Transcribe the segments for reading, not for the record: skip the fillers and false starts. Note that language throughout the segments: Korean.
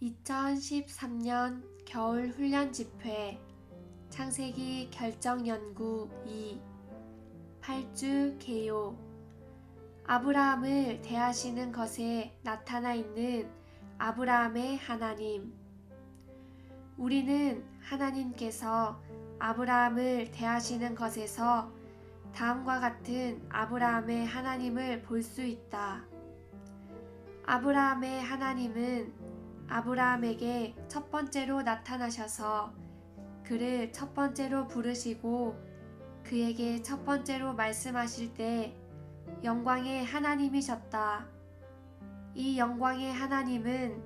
2013년 겨울 훈련 집회 창세기 결정 연구 2 8주 개요. 아브라함을 대하시는 것에 나타나 있는 아브라함의 하나님. 우리는 하나님께서 아브라함을 대하시는 것에서 다음과 같은 아브라함의 하나님을 볼 수 있다. 아브라함의 하나님은 아브라함에게 첫 번째로 나타나셔서 그를 첫 번째로 부르시고 그에게 첫 번째로 말씀하실 때 영광의 하나님이셨다. 이 영광의 하나님은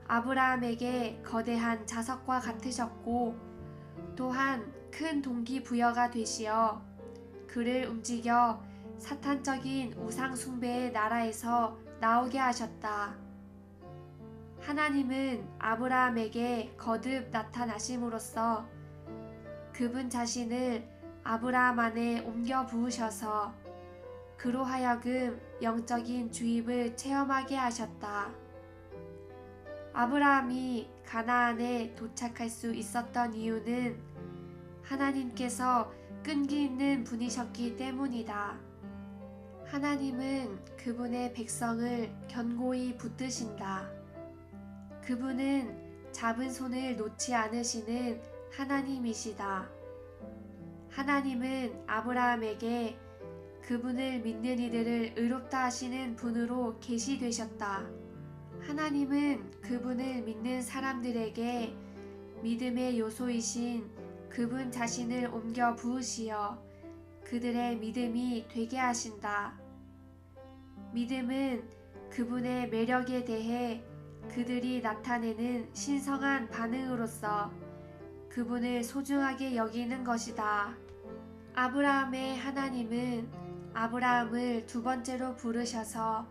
아브라함에게 거대한 자석과 같으셨고 또한 큰 동기부여가 되시어 그를 움직여 사탄적인 우상 숭배의 나라에서 나오게 하셨다. 하나님은 아브라함에게 거듭 나타나심으로써 그분 자신을 아브라함 안에 옮겨 부으셔서 그로 하여금 영적인 주입을 체험하게 하셨다. 아브라함이 가나안에 도착할 수 있었던 이유는 하나님께서 끈기 있는 분이셨기 때문이다. 하나님은 그분의 백성을 견고히 붙드신다. 그분은 잡은 손을 놓지 않으시는 하나님이시다. 하나님은 아브라함에게 그분을 믿는 이들을 의롭다 하시는 분으로 계시되셨다. 하나님은 그분을 믿는 사람들에게 믿음의 요소이신 그분 자신을 옮겨 부으시어 그들의 믿음이 되게 하신다. 믿음은 그분의 매력에 대해 그들이 나타내는 신성한 반응으로서 그분을 소중하게 여기는 것이다. 아브라함의 하나님은 아브라함을 두 번째로 부르셔서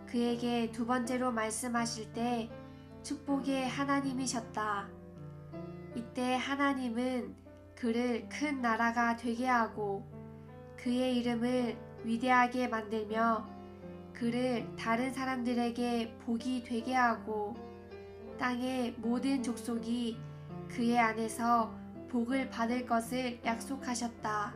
그에게 두 번째로 말씀하실 때 축복의 하나님이셨다. 이때 하나님은 그를 큰 나라가 되게 하고 그의 이름을 위대하게 만들며 그를 다른 사람들에게 복이 되게 하고 땅의 모든 족속이 그의 안에서 복을 받을 것을 약속하셨다.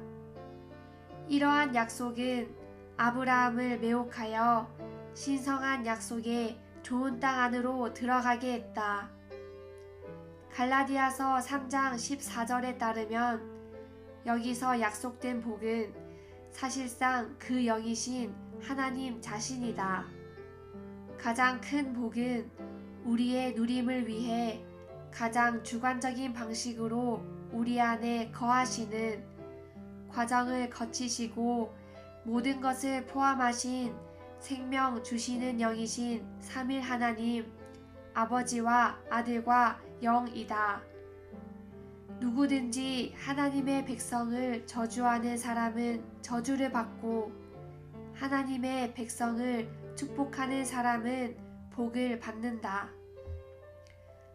이러한 약속은 아브라함을 매혹하여 신성한 약속의 좋은 땅 안으로 들어가게 했다. 갈라디아서 3장 14절에 따르면 여기서 약속된 복은 사실상 그 영이신 하나님 자신이다. 가장 큰 복은 우리의 누림을 위해 가장 주관적인 방식으로 우리 안에 거하시는 과정을 거치시고 모든 것을 포함하신 생명 주시는 영이신 삼일 하나님, 아버지와 아들과 영이다. 누구든지 하나님의 백성을 저주하는 사람은 저주를 받고 하나님의 백성을 축복하는 사람은 복을 받는다.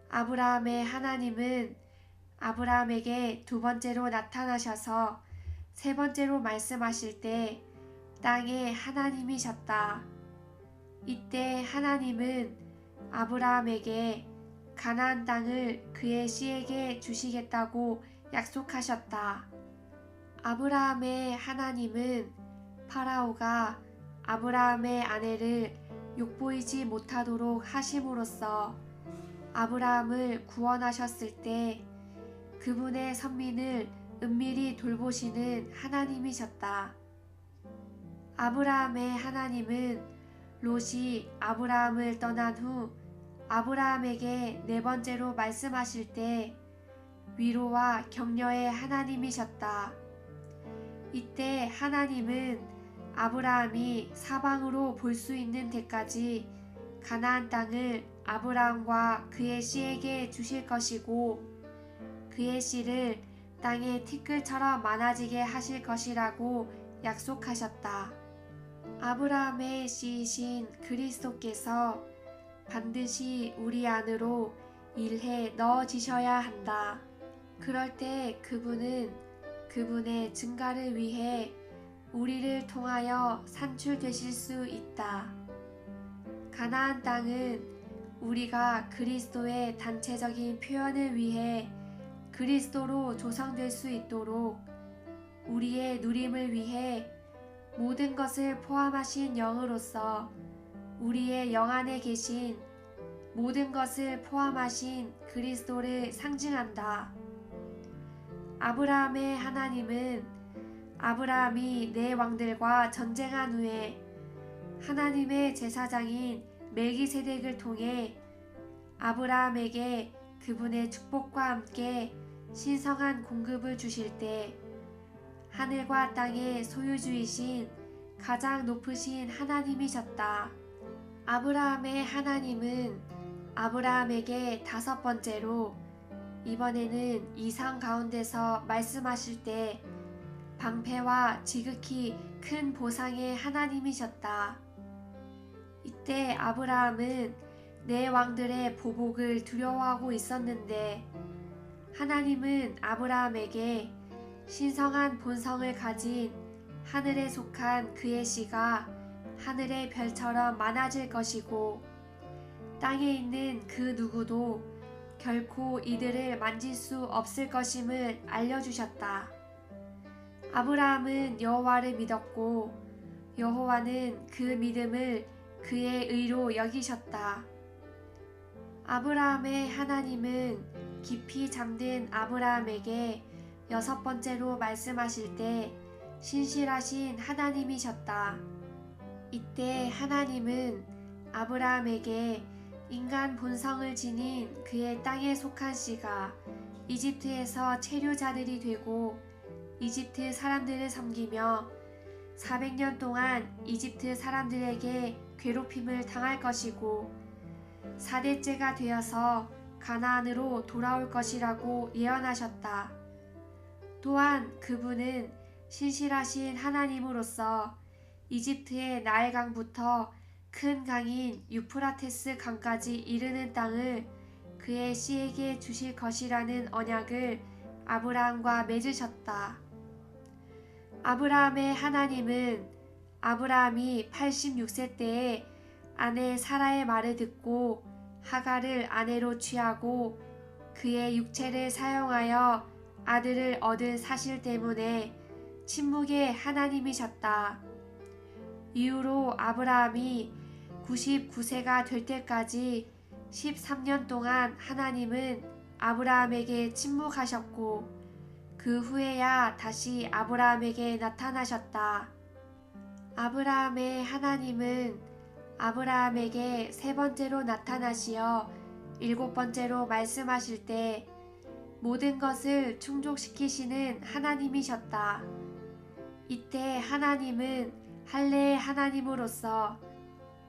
아브라함의 하나님은 아브라함에게 두 번째로 나타나셔서 세 번째로 말씀하실 때 땅의 하나님이셨다. 이때 하나님은 아브라함에게 가나안 땅을 그의 씨에게 주시겠다고 약속하셨다. 아브라함의 하나님은 파라오가 아브라함의 아내를 욕보이지 못하도록 하심으로써 아브라함을 구원하셨을 때 그분의 선민을 은밀히 돌보시는 하나님이셨다. 아브라함의 하나님은 롯이 아브라함을 떠난 후 아브라함에게 네 번째로 말씀하실 때 위로와 격려의 하나님이셨다. 이때 하나님은 아브라함이 사방으로 볼 수 있는 데까지 가나안 땅을 아브라함과 그의 씨에게 주실 것이고 그의 씨를 땅의 티끌처럼 많아지게 하실 것이라고 약속하셨다. 아브라함의 씨이신 그리스도께서 반드시 우리 안으로 일해 넣어지셔야 한다. 그럴 때 그분은 그분의 증가를 위해 우리를 통하여 산출되실 수 있다. 가나안 땅은 우리가 그리스도의 단체적인 표현을 위해 그리스도로 조성될 수 있도록 우리의 누림을 위해 모든 것을 포함하신 영으로서 우리의 영 안에 계신 모든 것을 포함하신 그리스도를 상징한다. 아브라함의 하나님은 아브라함이 내 왕들과 전쟁한 후에 하나님의 제사장인 멜기세덱을 통해 아브라함에게 그분의 축복과 함께 신성한 공급을 주실 때 하늘과 땅의 소유주이신 가장 높으신 하나님이셨다. 아브라함의 하나님은 아브라함에게 다섯 번째로 이번에는 이상 가운데서 말씀하실 때 방패와 지극히 큰 보상의 하나님이셨다. 이때 아브라함은 내 왕들의 보복을 두려워하고 있었는데 하나님은 아브라함에게 신성한 본성을 가진 하늘에 속한 그의 씨가 하늘의 별처럼 많아질 것이고 땅에 있는 그 누구도 결코 이들을 만질 수 없을 것임을 알려주셨다. 아브라함은 여호와를 믿었고 여호와는 그 믿음을 그의 의로 여기셨다. 아브라함의 하나님은 깊이 잠든 아브라함에게 여섯 번째로 말씀하실 때 신실하신 하나님이셨다. 이때 하나님은 아브라함에게 인간 본성을 지닌 그의 땅에 속한 씨가 이집트에서 체류자들이 되고 이집트 사람들을 섬기며 400년 동안 이집트 사람들에게 괴롭힘을 당할 것이고 4대째가 되어서 가나안으로 돌아올 것이라고 예언하셨다. 또한 그분은 신실하신 하나님으로서 이집트의 나일강부터 큰 강인 유프라테스 강까지 이르는 땅을 그의 씨에게 주실 것이라는 언약을 아브라함과 맺으셨다. 아브라함의 하나님은 아브라함이 86세 때에 아내 사라의 말을 듣고 하갈을 아내로 취하고 그의 육체를 사용하여 아들을 얻은 사실 때문에 침묵의 하나님이셨다. 이후로 아브라함이 99세가 될 때까지 13년 동안 하나님은 아브라함에게 침묵하셨고 그 후에야 다시 아브라함에게 나타나셨다. 아브라함의 하나님은 아브라함에게 세 번째로 나타나시어 일곱 번째로 말씀하실 때 모든 것을 충족시키시는 하나님이셨다. 이때 하나님은 할례의 하나님으로서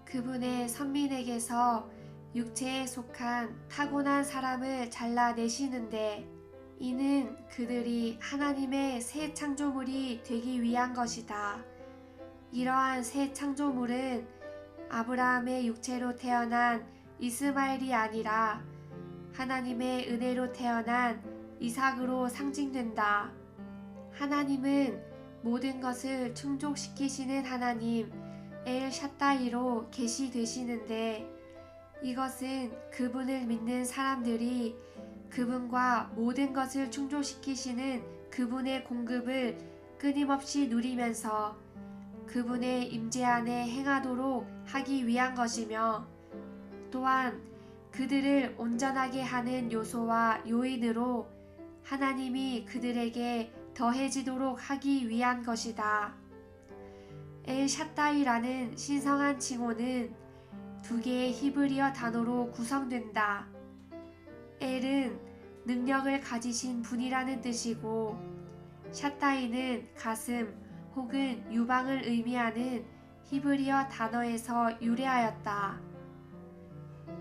그분의 선민에게서 육체에 속한 타고난 사람을 잘라내시는데 이는 그들이 하나님의 새 창조물이 되기 위한 것이다. 이러한 새 창조물은 아브라함의 육체로 태어난 이스마엘이 아니라 하나님의 은혜로 태어난 이삭으로 상징된다. 하나님은 모든 것을 충족시키시는 하나님 엘 샤다이로 계시되시는데 이것은 그분을 믿는 사람들이 그분과 모든 것을 충족시키시는 그분의 공급을 끊임없이 누리면서 그분의 임재 안에 행하도록 하기 위한 것이며 또한 그들을 온전하게 하는 요소와 요인으로 하나님이 그들에게 더해지도록 하기 위한 것이다. 엘 샤다이라는 신성한 칭호는 두 개의 히브리어 단어로 구성된다. 엘은 능력을 가지신 분이라는 뜻이고 샤다이는 가슴 혹은 유방을 의미하는 히브리어 단어에서 유래하였다.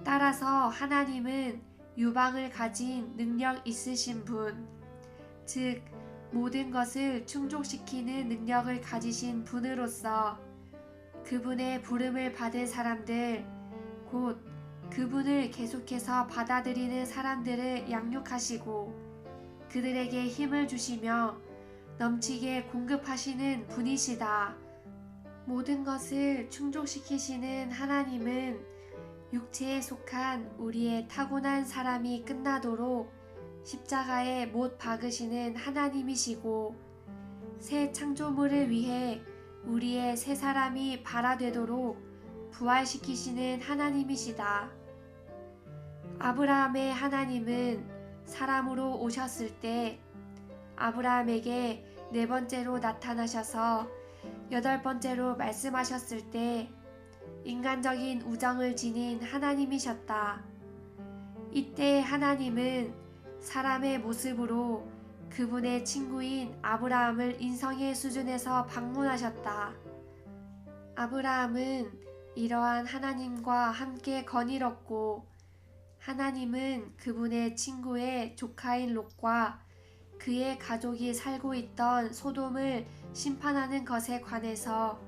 따라서 하나님은 유방을 가진 능력 있으신 분, 즉 모든 것을 충족시키는 능력을 가지신 분으로서 그분의 부름을 받은 사람들, 곧 그분을 계속해서 받아들이는 사람들을 양육하시고 그들에게 힘을 주시며 넘치게 공급하시는 분이시다. 모든 것을 충족시키시는 하나님은 육체에 속한 우리의 타고난 사람이 끝나도록 십자가에 못 박으시는 하나님이시고, 새 창조물을 위해 우리의 새 사람이 발화되도록 부활시키시는 하나님이시다. 아브라함의 하나님은 사람으로 오셨을 때 아브라함에게 네 번째로 나타나셔서 여덟 번째로 말씀하셨을 때 인간적인 우정을 지닌 하나님이셨다. 이때 하나님은 사람의 모습으로 그분의 친구인 아브라함을 인성의 수준에서 방문하셨다. 아브라함은 이러한 하나님과 함께 거닐었고, 하나님은 그분의 친구의 조카인 롯과 그의 가족이 살고 있던 소돔을 심판하는 것에 관해서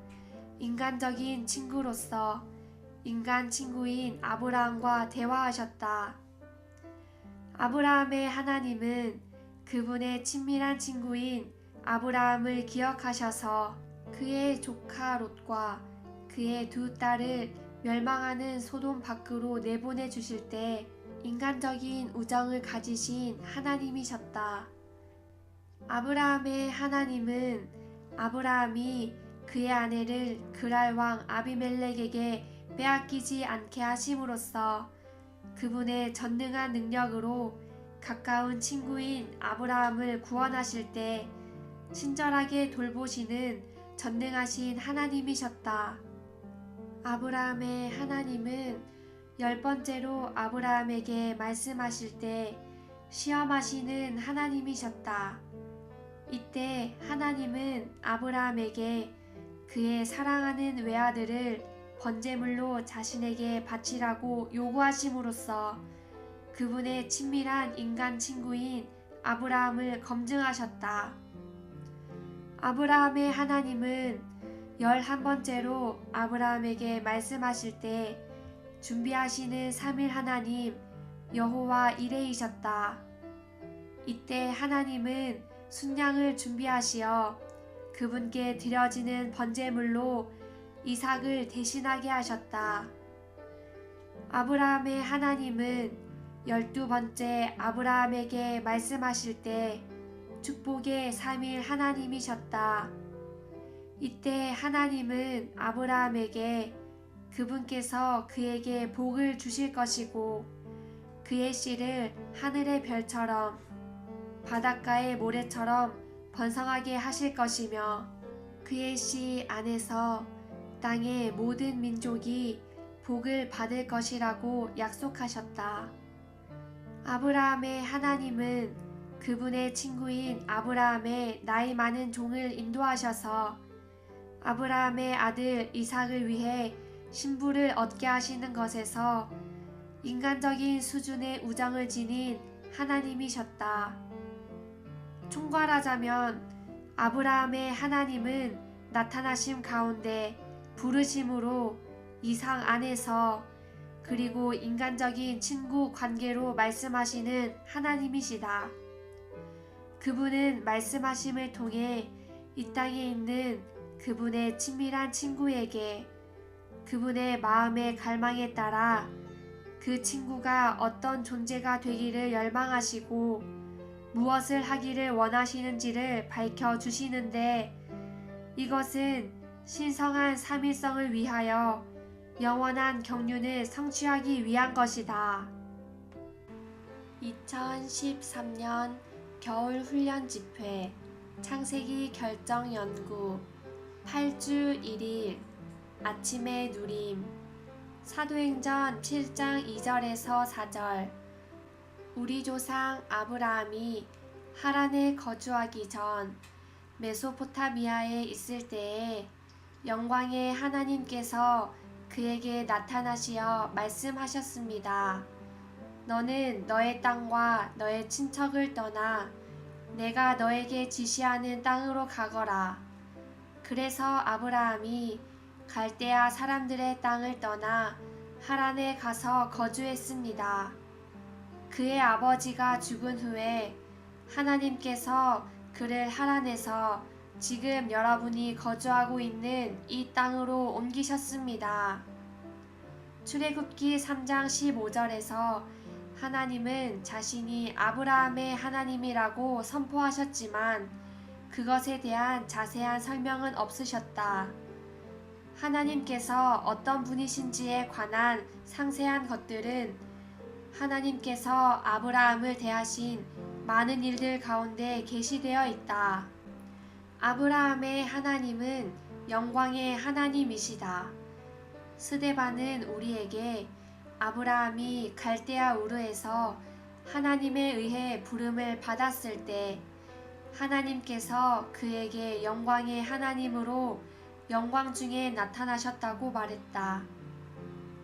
인간적인 친구로서 인간 친구인 아브라함과 대화하셨다. 아브라함의 하나님은 그분의 친밀한 친구인 아브라함을 기억하셔서 그의 조카 롯과 그의 두 딸을 멸망하는 소돔 밖으로 내보내 주실 때 인간적인 우정을 가지신 하나님이셨다. 아브라함의 하나님은 아브라함이 그의 아내를 그랄 왕 아비멜렉에게 빼앗기지 않게 하심으로써 그분의 전능한 능력으로 가까운 친구인 아브라함을 구원하실 때 친절하게 돌보시는 전능하신 하나님이셨다. 아브라함의 하나님은 열 번째로 아브라함에게 말씀하실 때 시험하시는 하나님이셨다. 이때 하나님은 아브라함에게 그의 사랑하는 외아들을 번제물로 자신에게 바치라고 요구하심으로써 그분의 친밀한 인간 친구인 아브라함을 검증하셨다. 아브라함의 하나님은 11번째로 아브라함에게 말씀하실 때 준비하시는 삼위 하나님 여호와 이레이셨다. 이때 하나님은 순양을 준비하시어 그분께 드려지는 번제물로 이삭을 대신하게 하셨다. 아브라함의 하나님은 12번째 아브라함에게 말씀하실 때 축복의 삼위 하나님이셨다. 이때 하나님은 아브라함에게 그분께서 그에게 복을 주실 것이고 그의 씨를 하늘의 별처럼 바닷가의 모래처럼 번성하게 하실 것이며 그의 씨 안에서 땅의 모든 민족이 복을 받을 것이라고 약속하셨다. 아브라함의 하나님은 그분의 친구인 아브라함의 나이 많은 종을 인도하셔서 아브라함의 아들 이삭을 위해 신부를 얻게 하시는 것에서 인간적인 수준의 우정을 지닌 하나님이셨다. 총괄하자면 아브라함의 하나님은 나타나심 가운데 부르심으로 이상 안에서 그리고 인간적인 친구 관계로 말씀하시는 하나님이시다. 그분은 말씀하심을 통해 이 땅에 있는 그분의 친밀한 친구에게 그분의 마음의 갈망에 따라 그 친구가 어떤 존재가 되기를 열망하시고 무엇을 하기를 원하시는지를 밝혀주시는데 이것은 신성한 삼위성을 위하여 영원한 경륜을 성취하기 위한 것이다. 2013년 겨울 훈련 집회 창세기 결정 연구 8주 1일 아침의 누림 사도행전 7장 2절에서 4절 우리 조상 아브라함이 하란에 거주하기 전 메소포타미아에 있을 때에 영광의 하나님께서 그에게 나타나시어 말씀하셨습니다. 너는 너의 땅과 너의 친척을 떠나 내가 너에게 지시하는 땅으로 가거라. 그래서 아브라함이 갈대아 사람들의 땅을 떠나 하란에 가서 거주했습니다. 그의 아버지가 죽은 후에 하나님께서 그를 하란에서 지금 여러분이 거주하고 있는 이 땅으로 옮기셨습니다. 출애굽기 3장 15절에서 하나님은 자신이 아브라함의 하나님이라고 선포하셨지만 그것에 대한 자세한 설명은 없으셨다. 하나님께서 어떤 분이신지에 관한 상세한 것들은 하나님께서 아브라함을 대하신 많은 일들 가운데 게시되어 있다. 아브라함의 하나님은 영광의 하나님이시다. 스데반은 우리에게 아브라함이 갈대아 우르에서 하나님에 의해 부름을 받았을 때 하나님께서 그에게 영광의 하나님으로 영광 중에 나타나셨다고 말했다.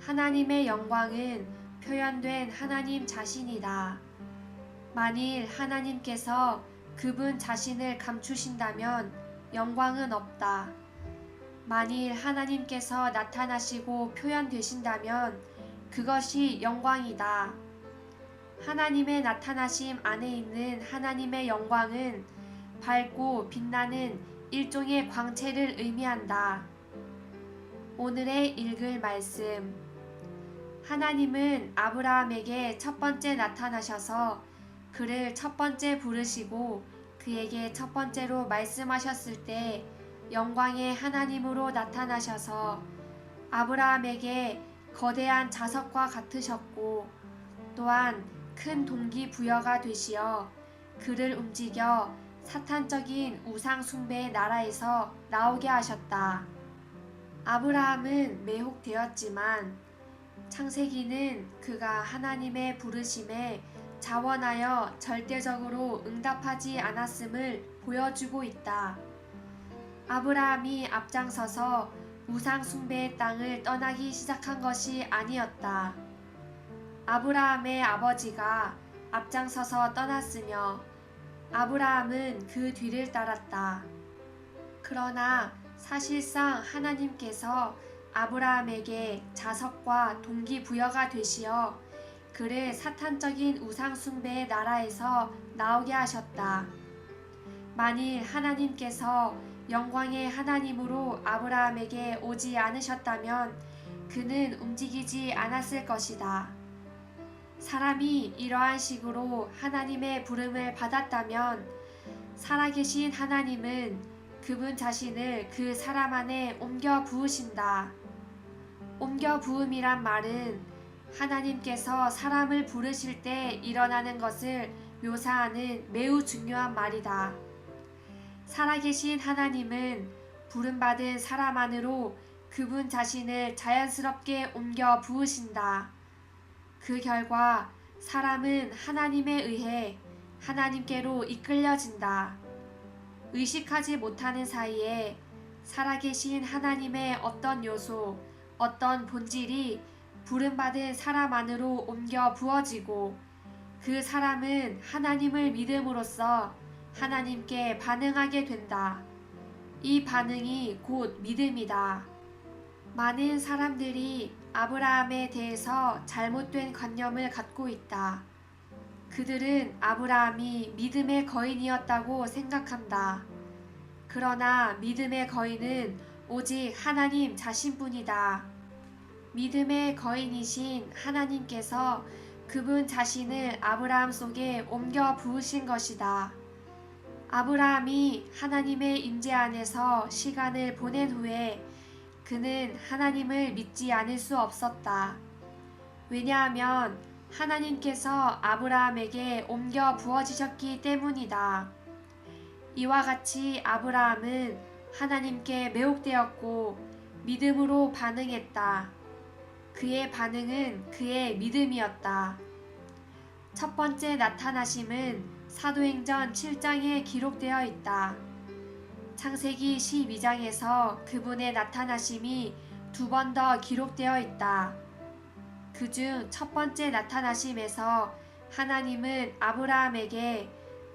하나님의 영광은 표현된 하나님 자신이다. 만일 하나님께서 그분 자신을 감추신다면 영광은 없다. 만일 하나님께서 나타나시고 표현되신다면 그것이 영광이다. 하나님의 나타나심 안에 있는 하나님의 영광은 밝고 빛나는 일종의 광채를 의미한다. 오늘의 읽을 말씀. 하나님은 아브라함에게 첫 번째 나타나셔서 그를 첫 번째 부르시고 그에게 첫 번째로 말씀하셨을 때 영광의 하나님으로 나타나셔서 아브라함에게 거대한 자석과 같으셨고 또한 큰 동기부여가 되시어 그를 움직여 사탄적인 우상 숭배의 나라에서 나오게 하셨다. 아브라함은 매혹되었지만 창세기는 그가 하나님의 부르심에 자원하여 절대적으로 응답하지 않았음을 보여주고 있다. 아브라함이 앞장서서 우상 숭배의 땅을 떠나기 시작한 것이 아니었다. 아브라함의 아버지가 앞장서서 떠났으며 아브라함은 그 뒤를 따랐다. 그러나 사실상 하나님께서 아브라함에게 자석과 동기부여가 되시어 그를 사탄적인 우상 숭배의 나라에서 나오게 하셨다. 만일 하나님께서 영광의 하나님으로 아브라함에게 오지 않으셨다면 그는 움직이지 않았을 것이다. 사람이 이러한 식으로 하나님의 부름을 받았다면 살아계신 하나님은 그분 자신을 그 사람 안에 옮겨 부으신다. 옮겨 부음이란 말은 하나님께서 사람을 부르실 때 일어나는 것을 묘사하는 매우 중요한 말이다. 살아계신 하나님은 부름받은 사람 안으로 그분 자신을 자연스럽게 옮겨 부으신다. 그 결과 사람은 하나님에 의해 하나님께로 이끌려진다. 의식하지 못하는 사이에 살아계신 하나님의 어떤 요소, 어떤 본질이 부름받은 사람 안으로 옮겨 부어지고 그 사람은 하나님을 믿음으로써 하나님께 반응하게 된다. 이 반응이 곧 믿음이다. 많은 사람들이 아브라함에 대해서 잘못된 관념을 갖고 있다. 그들은 아브라함이 믿음의 거인이었다고 생각한다. 그러나 믿음의 거인은 오직 하나님 자신뿐이다. 믿음의 거인이신 하나님께서 그분 자신을 아브라함 속에 옮겨 부으신 것이다. 아브라함이 하나님의 임재 안에서 시간을 보낸 후에 그는 하나님을 믿지 않을 수 없었다. 왜냐하면 하나님께서 아브라함에게 옮겨 부어지셨기 때문이다. 이와 같이 아브라함은 하나님께 매혹되었고 믿음으로 반응했다. 그의 반응은 그의 믿음이었다. 첫 번째 나타나심은 사도행전 7장에 기록되어 있다. 창세기 12장에서 그분의 나타나심이 2번 더 기록되어 있다. 그중 첫 번째 나타나심에서 하나님은 아브라함에게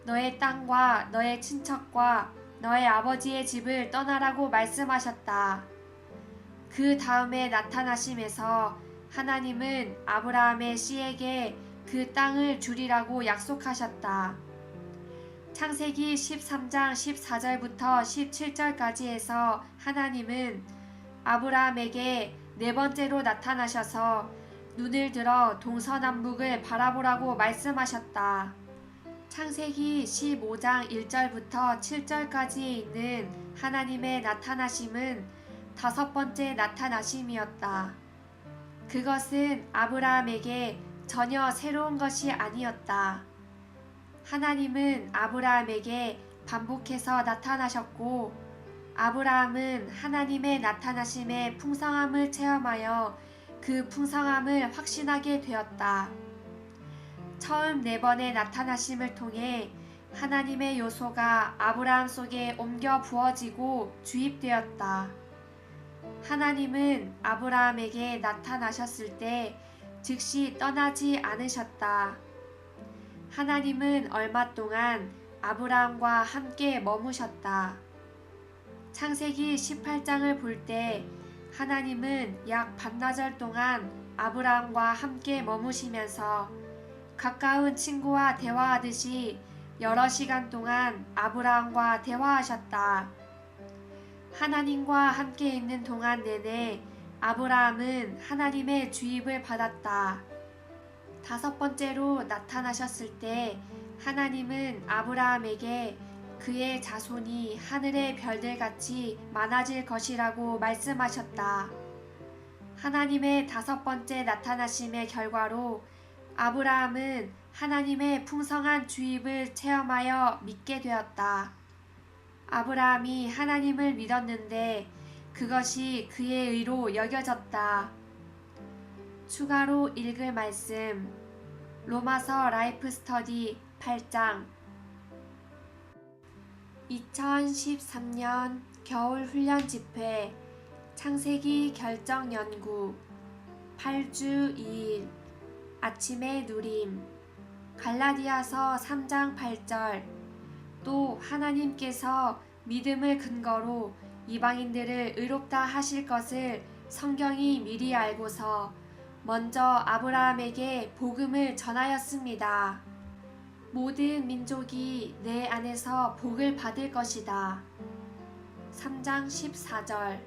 너의 땅과 너의 친척과 너의 아버지의 집을 떠나라고 말씀하셨다. 그 다음에 나타나심에서 하나님은 아브라함의 씨에게 그 땅을 주리라고 약속하셨다. 창세기 13장 14절부터 17절까지 해서 하나님은 아브라함에게 네 번째로 나타나셔서 눈을 들어 동서남북을 바라보라고 말씀하셨다. 창세기 15장 1절부터 7절까지에 있는 하나님의 나타나심은 다섯 번째 나타나심이었다. 그것은 아브라함에게 전혀 새로운 것이 아니었다. 하나님은 아브라함에게 반복해서 나타나셨고, 아브라함은 하나님의 나타나심의 풍성함을 체험하여 그 풍성함을 확신하게 되었다. 처음 네 번의 나타나심을 통해 하나님의 요소가 아브라함 속에 옮겨 부어지고 주입되었다. 하나님은 아브라함에게 나타나셨을 때 즉시 떠나지 않으셨다. 하나님은 얼마 동안 아브라함과 함께 머무셨다. 창세기 18장을 볼 때 하나님은 약 반나절 동안 아브라함과 함께 머무시면서 가까운 친구와 대화하듯이 여러 시간 동안 아브라함과 대화하셨다. 하나님과 함께 있는 동안 내내 아브라함은 하나님의 주입을 받았다. 다섯 번째로 나타나셨을 때 하나님은 아브라함에게 그의 자손이 하늘의 별들같이 많아질 것이라고 말씀하셨다. 하나님의 다섯 번째 나타나심의 결과로 아브라함은 하나님의 풍성한 주입을 체험하여 믿게 되었다. 아브라함이 하나님을 믿었는데 그것이 그의 의로 여겨졌다. 추가로 읽을 말씀, 로마서 라이프 스터디 8장. 2013년 겨울 훈련 집회 창세기 결정 연구 8주 2일 아침의 누림 갈라디아서 3장 8절. 또 하나님께서 믿음을 근거로 이방인들을 의롭다 하실 것을 성경이 미리 알고서 먼저 아브라함에게 복음을 전하였습니다. 모든 민족이 내 안에서 복을 받을 것이다. 3장 14절.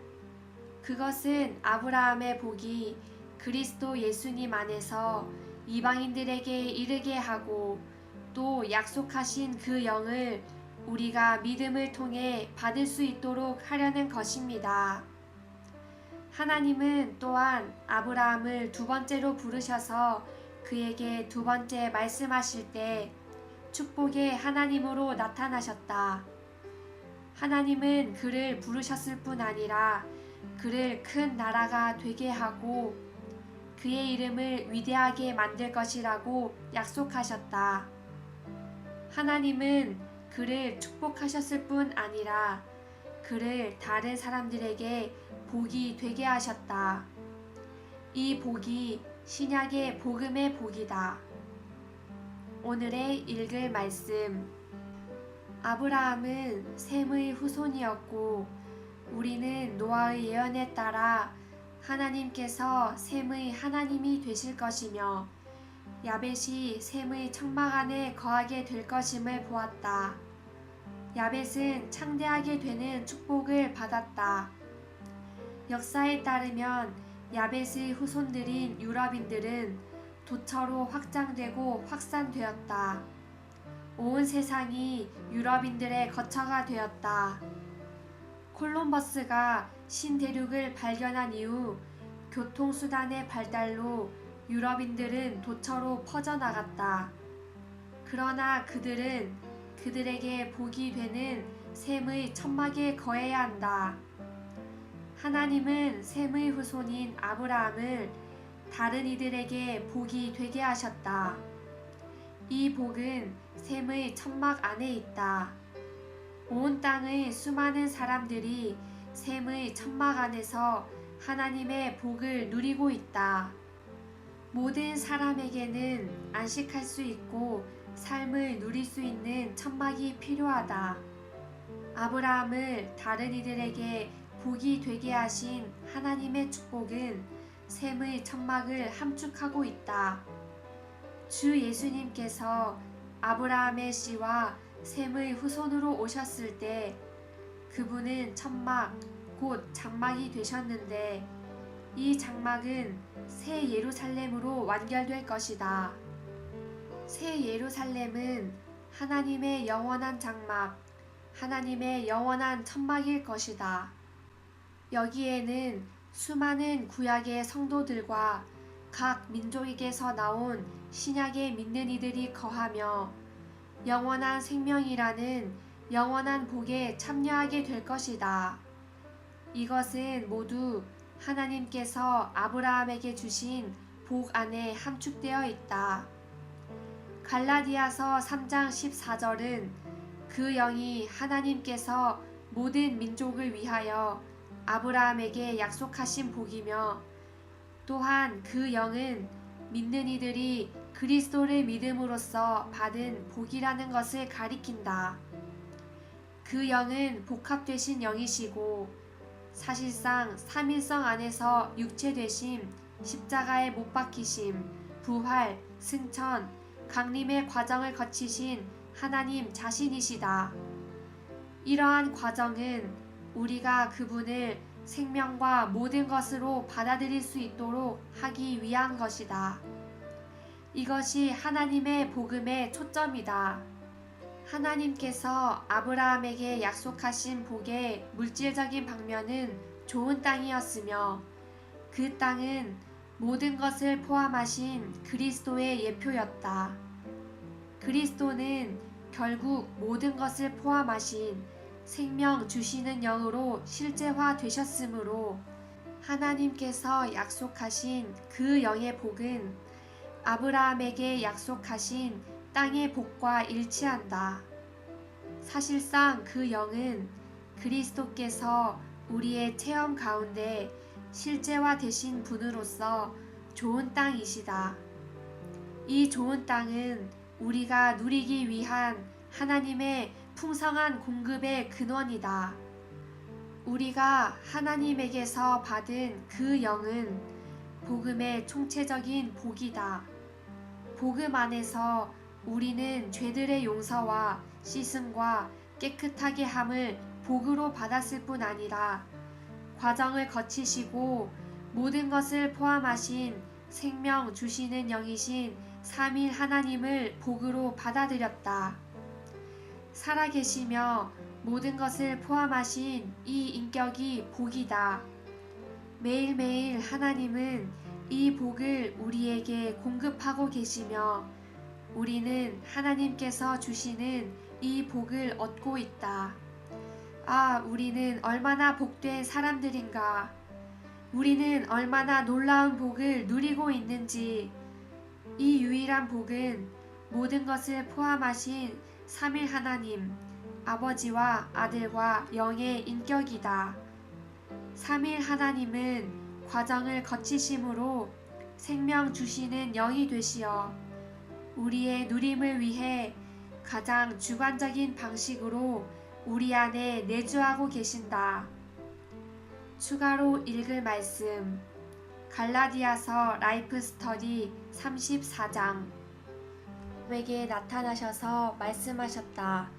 그것은 아브라함의 복이 그리스도 예수님 안에서 이방인들에게 이르게 하고 또 약속하신 그 영을 우리가 믿음을 통해 받을 수 있도록 하려는 것입니다. 하나님은 또한 아브라함을 두 번째로 부르셔서 그에게 두 번째 말씀하실 때 축복의 하나님으로 나타나셨다. 하나님은 그를 부르셨을 뿐 아니라 그를 큰 나라가 되게 하고 그의 이름을 위대하게 만들 것이라고 약속하셨다. 하나님은 그를 축복하셨을 뿐 아니라 그를 다른 사람들에게 복이 되게 하셨다. 이 복이 신약의 복음의 복이다. 오늘의 읽을 말씀. 아브라함은 셈의 후손이었고 우리는 노아의 예언에 따라 하나님께서 셈의 하나님이 되실 것이며 야벳이 셈의 청막 안에 거하게 될 것임을 보았다. 야벳은 창대하게 되는 축복을 받았다. 역사에 따르면 야벳의 후손들인 유럽인들은 도처로 확장되고 확산되었다. 온 세상이 유럽인들의 거처가 되었다. 콜럼버스가 신대륙을 발견한 이후 교통수단의 발달로 유럽인들은 도처로 퍼져나갔다. 그러나 그들은 그들에게 복이 되는 셈의 천막에 거해야 한다. 하나님은 셈의 후손인 아브라함을 다른 이들에게 복이 되게 하셨다. 이 복은 셈의 천막 안에 있다. 온 땅의 수많은 사람들이 셈의 천막 안에서 하나님의 복을 누리고 있다. 모든 사람에게는 안식할 수 있고 삶을 누릴 수 있는 천막이 필요하다. 아브라함을 다른 이들에게 복이 되게 하신 하나님의 축복은 셈의 천막을 함축하고 있다. 주 예수님께서 아브라함의 씨와 셈의 후손으로 오셨을 때 그분은 천막, 곧 장막이 되셨는데 이 장막은 새 예루살렘으로 완결될 것이다. 새 예루살렘은 하나님의 영원한 장막, 하나님의 영원한 천막일 것이다. 여기에는 수많은 구약의 성도들과 각 민족에게서 나온 신약의 믿는 이들이 거하며 영원한 생명이라는 영원한 복에 참여하게 될 것이다. 이것은 모두 하나님께서 아브라함에게 주신 복 안에 함축되어 있다. 갈라디아서 3장 14절은 그 영이 하나님께서 모든 민족을 위하여 아브라함에게 약속하신 복이며 또한 그 영은 믿는 이들이 그리스도를 믿음으로써 받은 복이라는 것을 가리킨다. 그 영은 복합되신 영이시고 사실상 삼일성 안에서 육체되심, 십자가에 못 박히심, 부활, 승천, 강림의 과정을 거치신 하나님 자신이시다. 이러한 과정은 우리가 그분을 생명과 모든 것으로 받아들일 수 있도록 하기 위한 것이다. 이것이 하나님의 복음의 초점이다. 하나님께서 아브라함에게 약속하신 복의 물질적인 방면은 좋은 땅이었으며 그 땅은 모든 것을 포함하신 그리스도의 예표였다. 그리스도는 결국 모든 것을 포함하신 생명 주시는 영으로 실제화 되셨으므로 하나님께서 약속하신 그 영의 복은 아브라함에게 약속하신 땅의 복과 일치한다. 사실상 그 영은 그리스도께서 우리의 체험 가운데 실제화 되신 분으로서 좋은 땅이시다. 이 좋은 땅은 우리가 누리기 위한 하나님의 풍성한 공급의 근원이다. 우리가 하나님에게서 받은 그 영은 복음의 총체적인 복이다. 복음 안에서 우리는 죄들의 용서와 씻음과 깨끗하게 함을 복으로 받았을 뿐 아니라 과정을 거치시고 모든 것을 포함하신 생명 주시는 영이신 삼위 하나님을 복으로 받아들였다. 살아계시며 모든 것을 포함하신 이 인격이 복이다. 매일매일 하나님은 이 복을 우리에게 공급하고 계시며 우리는 하나님께서 주시는 이 복을 얻고 있다. 아, 우리는 얼마나 복된 사람들인가. 우리는 얼마나 놀라운 복을 누리고 있는지. 이 유일한 복은 모든 것을 포함하신 삼위 하나님, 아버지와 아들과 영의 인격이다. 삼위 하나님은 과정을 거치심으로 생명 주시는 영이 되시어 우리의 누림을 위해 가장 주관적인 방식으로 우리 안에 내주하고 계신다. 추가로 읽을 말씀 갈라디아서 라이프 스터디 34장. 내게 나타나셔서 말씀하셨다.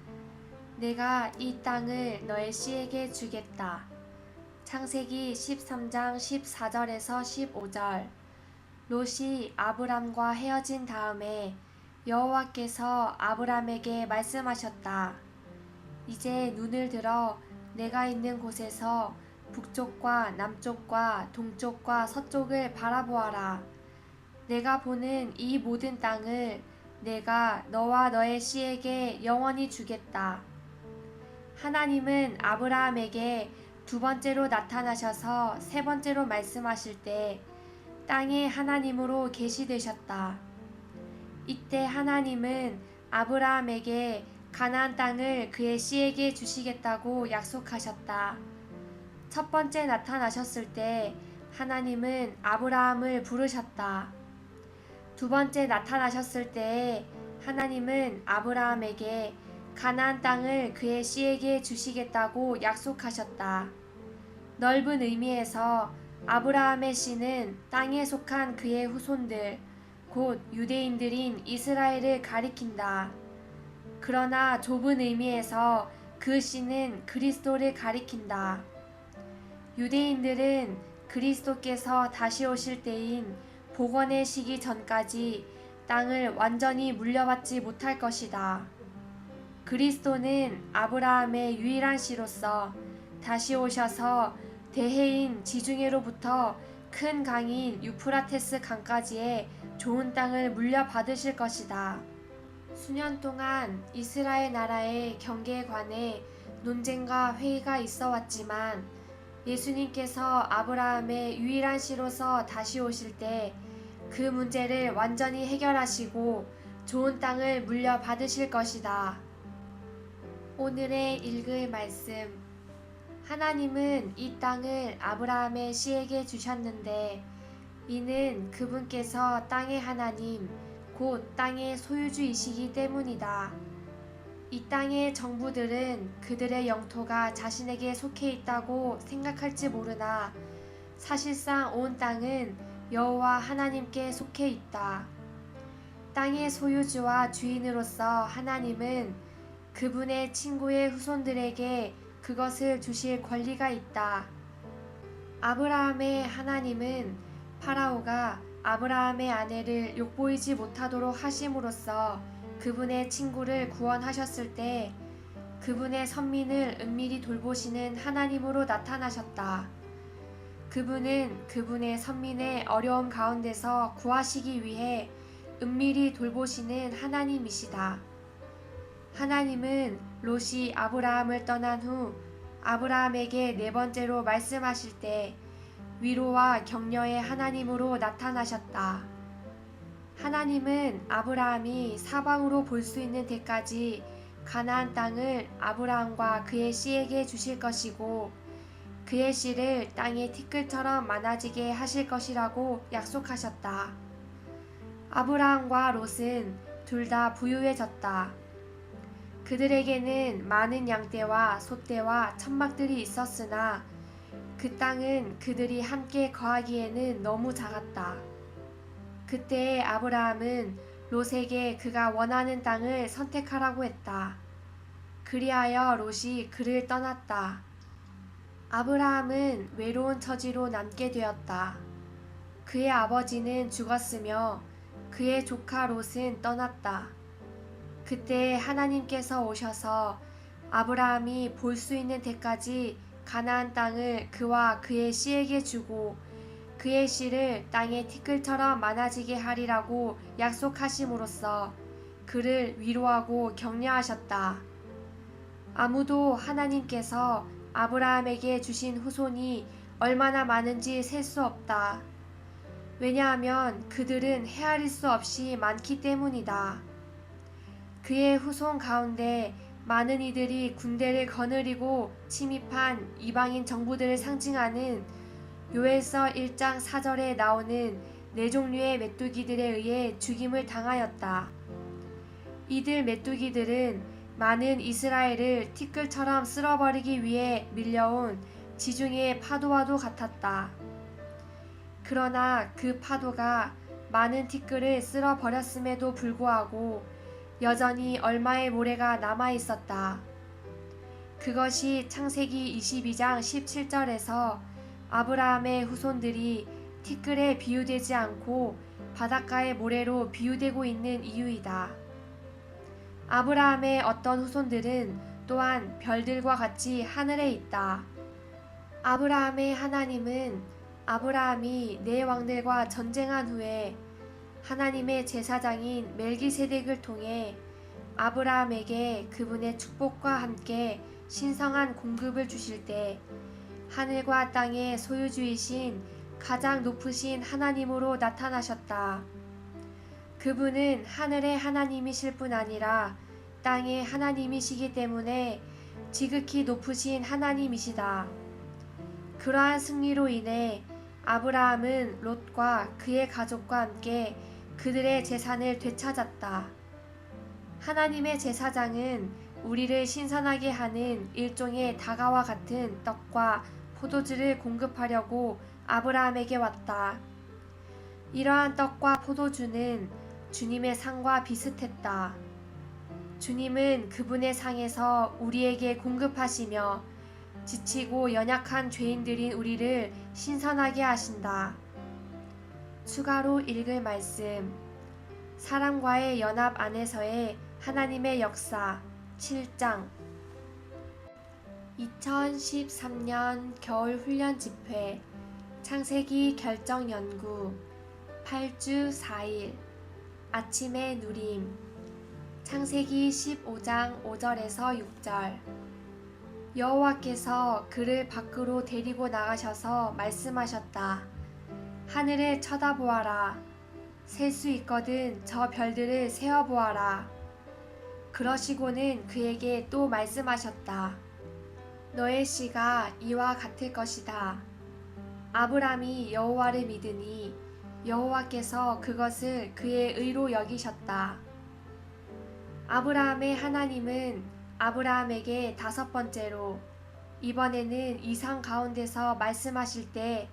내가 이 땅을 너의 씨에게 주겠다. 창세기 13장 14절에서 15절. 롯이 아브람과 헤어진 다음에 여호와께서 아브람에게 말씀하셨다. 이제 눈을 들어 내가 있는 곳에서 북쪽과 남쪽과 동쪽과 서쪽을 바라보아라. 내가 보는 이 모든 땅을 내가 너와 너의 씨에게 영원히 주겠다. 하나님은 아브라함에게 두 번째로 나타나셔서 세 번째로 말씀하실 때 땅의 하나님으로 계시되셨다. 이때 하나님은 아브라함에게 가나안 땅을 그의 씨에게 주시겠다고 약속하셨다. 첫 번째 나타나셨을 때 하나님은 아브라함을 부르셨다. 두 번째 나타나셨을 때 하나님은 아브라함에게 가나안 땅을 그의 씨에게 주시겠다고 약속하셨다. 넓은 의미에서 아브라함의 씨는 땅에 속한 그의 후손들, 곧 유대인들인 이스라엘을 가리킨다. 그러나 좁은 의미에서 그 씨는 그리스도를 가리킨다. 유대인들은 그리스도께서 다시 오실 때인 복원의 시기 전까지 땅을 완전히 물려받지 못할 것이다. 그리스도는 아브라함의 유일한 씨로서 다시 오셔서 대해인 지중해로부터 큰 강인 유프라테스 강까지의 좋은 땅을 물려받으실 것이다. 수년 동안 이스라엘 나라의 경계에 관해 논쟁과 회의가 있어 왔지만 예수님께서 아브라함의 유일한 씨로서 다시 오실 때 그 문제를 완전히 해결하시고 좋은 땅을 물려받으실 것이다. 오늘의 읽을 말씀. 하나님은 이 땅을 아브라함의 씨에게 주셨는데 이는 그분께서 땅의 하나님, 곧 땅의 소유주이시기 때문이다. 이 땅의 정부들은 그들의 영토가 자신에게 속해 있다고 생각할지 모르나 사실상 온 땅은 여호와 하나님께 속해 있다. 땅의 소유주와 주인으로서 하나님은 그분의 친구의 후손들에게 그것을 주실 권리가 있다. 아브라함의 하나님은 파라오가 아브라함의 아내를 욕보이지 못하도록 하심으로써 그분의 친구를 구원하셨을 때 그분의 선민을 은밀히 돌보시는 하나님으로 나타나셨다. 그분은 그분의 선민의 어려움 가운데서 구하시기 위해 은밀히 돌보시는 하나님이시다. 하나님은 롯이 아브라함을 떠난 후 아브라함에게 네 번째로 말씀하실 때 위로와 격려의 하나님으로 나타나셨다. 하나님은 아브라함이 사방으로 볼 수 있는 데까지 가나안 땅을 아브라함과 그의 씨에게 주실 것이고 그의 씨를 땅의 티끌처럼 많아지게 하실 것이라고 약속하셨다. 아브라함과 롯은 둘 다 부유해졌다. 그들에게는 많은 양떼와 소떼와 천막들이 있었으나 그 땅은 그들이 함께 거하기에는 너무 작았다. 그때 아브라함은 롯에게 그가 원하는 땅을 선택하라고 했다. 그리하여 롯이 그를 떠났다. 아브라함은 외로운 처지로 남게 되었다. 그의 아버지는 죽었으며 그의 조카 롯은 떠났다. 그때 하나님께서 오셔서 아브라함이 볼 수 있는 데까지 가나안 땅을 그와 그의 씨에게 주고 그의 씨를 땅의 티끌처럼 많아지게 하리라고 약속하심으로써 그를 위로하고 격려하셨다. 아무도 하나님께서 아브라함에게 주신 후손이 얼마나 많은지 셀 수 없다. 왜냐하면 그들은 헤아릴 수 없이 많기 때문이다. 그의 후손 가운데 많은 이들이 군대를 거느리고 침입한 이방인 정부들을 상징하는 요엘서 1장 4절에 나오는 네 종류의 메뚜기들에 의해 죽임을 당하였다. 이들 메뚜기들은 많은 이스라엘을 티끌처럼 쓸어버리기 위해 밀려온 지중해의 파도와도 같았다. 그러나 그 파도가 많은 티끌을 쓸어버렸음에도 불구하고 여전히 얼마의 모래가 남아 있었다. 그것이 창세기 22장 17절에서 아브라함의 후손들이 티끌에 비유되지 않고 바닷가의 모래로 비유되고 있는 이유이다. 아브라함의 어떤 후손들은 또한 별들과 같이 하늘에 있다. 아브라함의 하나님은 아브라함이 네 왕들과 전쟁한 후에 하나님의 제사장인 멜기세덱을 통해 아브라함에게 그분의 축복과 함께 신성한 공급을 주실 때 하늘과 땅의 소유주이신 가장 높으신 하나님으로 나타나셨다. 그분은 하늘의 하나님이실 뿐 아니라 땅의 하나님이시기 때문에 지극히 높으신 하나님이시다. 그러한 승리로 인해 아브라함은 롯과 그의 가족과 함께 그들의 재산을 되찾았다. 하나님의 제사장은 우리를 신선하게 하는 일종의 다가와 같은 떡과 포도주를 공급하려고 아브라함에게 왔다. 이러한 떡과 포도주는 주님의 상과 비슷했다. 주님은 그분의 상에서 우리에게 공급하시며 지치고 연약한 죄인들인 우리를 신선하게 하신다. 추가로 읽을 말씀. 사람과의 연합 안에서의 하나님의 역사 7장. 2013년 겨울 훈련 집회 창세기 결정 연구 8주 4일 아침의 누림. 창세기 15장 5절에서 6절. 여호와께서 그를 밖으로 데리고 나가셔서 말씀하셨다. 하늘을 쳐다보아라. 셀 수 있거든 저 별들을 세어보아라. 그러시고는 그에게 또 말씀하셨다. 너의 씨가 이와 같을 것이다. 아브람이 여호와를 믿으니 여호와께서 그것을 그의 의로 여기셨다. 아브라함의 하나님은 아브라함에게 5번째로 이번에는 이상 가운데서 말씀하실 때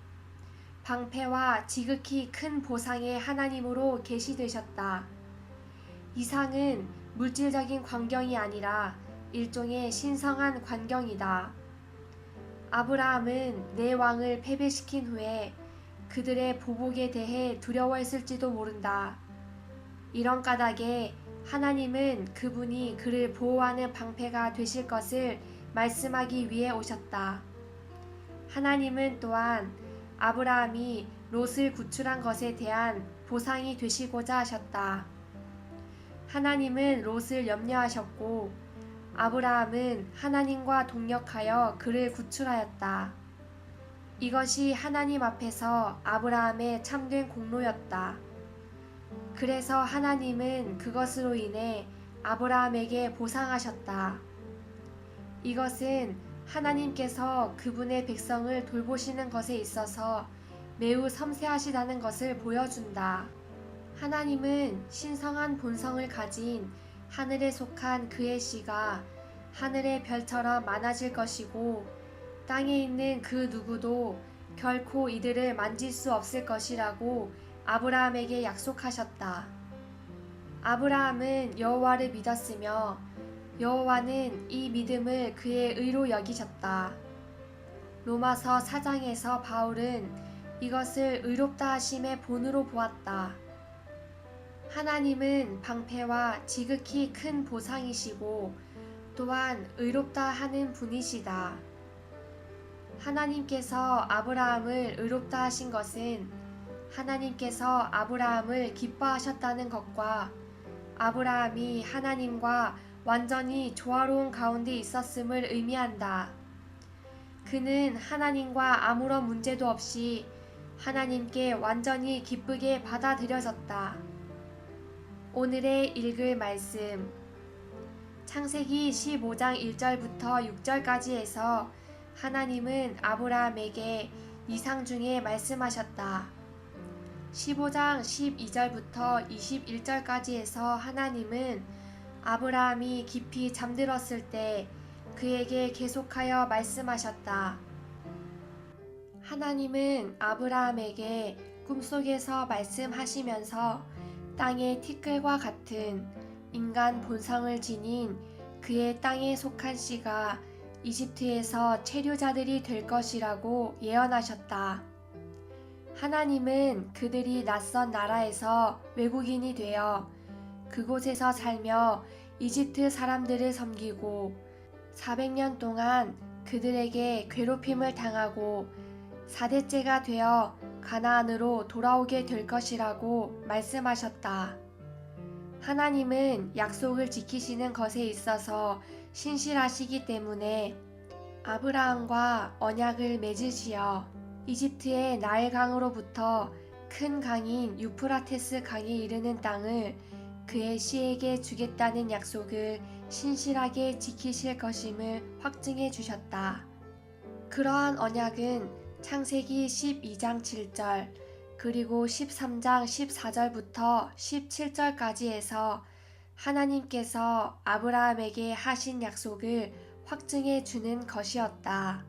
방패와 지극히 큰 보상의 하나님으로 계시되셨다. 이상은 물질적인 광경이 아니라 일종의 신성한 광경이다. 아브라함은 내 왕을 패배시킨 후에 그들의 보복에 대해 두려워했을지도 모른다. 이런 까닭에 하나님은 그분이 그를 보호하는 방패가 되실 것을 말씀하기 위해 오셨다. 하나님은 또한 아브라함이 롯을 구출한 것에 대한 보상이 되시고자 하셨다. 하나님은 롯을 염려하셨고 아브라함은 하나님과 동력하여 그를 구출하였다. 이것이 하나님 앞에서 아브라함의 참된 공로였다. 그래서 하나님은 그것으로 인해 아브라함에게 보상하셨다. 이것은 하나님께서 그분의 백성을 돌보시는 것에 있어서 매우 섬세하시다는 것을 보여준다. 하나님은 신성한 본성을 가진 하늘에 속한 그의 씨가 하늘의 별처럼 많아질 것이고 땅에 있는 그 누구도 결코 이들을 만질 수 없을 것이라고 아브라함에게 약속하셨다. 아브라함은 여호와를 믿었으며 여호와는 이 믿음을 그의 의로 여기셨다. 로마서 4장에서 바울은 이것을 의롭다 하심의 본으로 보았다. 하나님은 방패와 지극히 큰 보상이시고 또한 의롭다 하는 분이시다. 하나님께서 아브라함을 의롭다 하신 것은 하나님께서 아브라함을 기뻐하셨다는 것과 아브라함이 하나님과 완전히 조화로운 가운데 있었음을 의미한다. 그는 하나님과 아무런 문제도 없이 하나님께 완전히 기쁘게 받아들여졌다. 오늘의 읽을 말씀. 창세기 15장 1절부터 6절까지에서 하나님은 아브라함에게 이상 중에 말씀하셨다. 15장 12절부터 21절까지에서 하나님은 아브라함이 깊이 잠들었을 때 그에게 계속하여 말씀하셨다. 하나님은 아브라함에게 꿈속에서 말씀하시면서 땅의 티끌과 같은 인간 본성을 지닌 그의 땅에 속한 씨가 이집트에서 체류자들이 될 것이라고 예언하셨다. 하나님은 그들이 낯선 나라에서 외국인이 되어 그곳에서 살며 이집트 사람들을 섬기고 400년 동안 그들에게 괴롭힘을 당하고 4대째가 되어 가나안으로 돌아오게 될 것이라고 말씀하셨다. 하나님은 약속을 지키시는 것에 있어서 신실하시기 때문에 아브라함과 언약을 맺으시어 이집트의 나일강으로부터 큰 강인 유프라테스 강에 이르는 땅을 그의 씨에게 주겠다는 약속을 신실하게 지키실 것임을 확증해 주셨다. 그러한 언약은 창세기 12장 7절 그리고 13장 14절부터 17절까지에서 하나님께서 아브라함에게 하신 약속을 확증해 주는 것이었다.